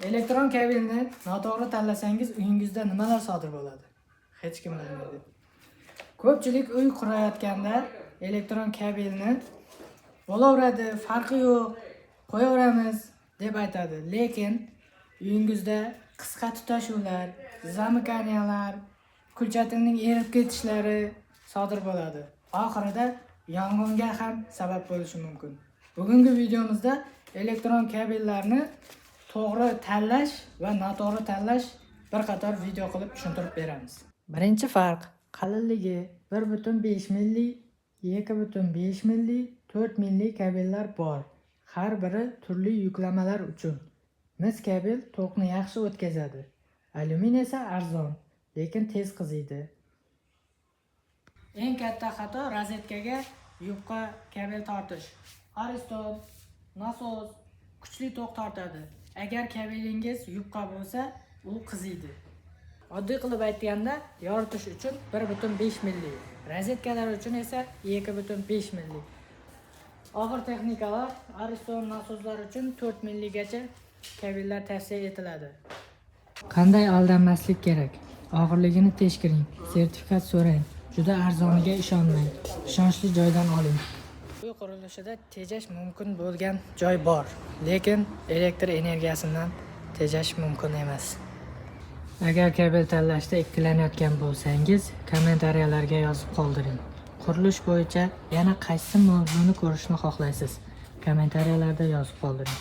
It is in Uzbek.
Elektron kabelni noto'g'ri tanlasangiz uyingizda nimalar sodir bo'ladi? Hech kim bilmaydi. Ko'pchilik uy qurayotganda elektron kabelni bo'laveradi, farqi yo'q, qo'yaveramiz deb aytadi. Lekin uyingizda qisqa tutashuvlar, zamykaniyalar, kulchatingning erib ketishlari sodir bo'ladi. Oxirida yong'inga ham sabab bo'lishi mumkin. Bugungi videomizda elektron kabellarni to'g'ri tanlash va noto'g'ri tanlash bir qator video qilib tushuntirib beramiz. Birinchi farq: qalinligi 1.5 milli, 2.5 milli, 4 milli kabellar bor. Har biri turli yuklamalar uchun. Mis kabel tokni yaxshi o'tkazadi. Alyumin esa arzon, lekin tez qiziydi. Eng katta xato rozetkaga yupqa kabel tortish. Ariston, nasos kuchli tok tortadi. Agar kabelingiz yupqa bo'lsa, u qiziydi. Oddiy qilib aytganda, yoritish uchun 1.5 milli, rozetkalar uchun esa 2.5 milli. Og'ir texnikalar, Ariston nasoslar uchun 4 milligacha kabellar tavsiya etiladi. Qanday aldanmaslik kerak? Og'irligini tekshiring, sertifikat so'rang. Juda arzoniga ishonmang. Ishonchli joydan oling. Uy qurilishida tejash mumkin bo'lgan joy bor, lekin elektr energiyasidan tejash mumkin emas. Agar kabel tanlashda ikkilanayotgan bo'lsangiz, kommentariyalarga yozib qoldiring. Qurilish bo'yicha yana qaysi mavzuni ko'rishni xohlaysiz? Kommentariyalarda yozib qoldiring.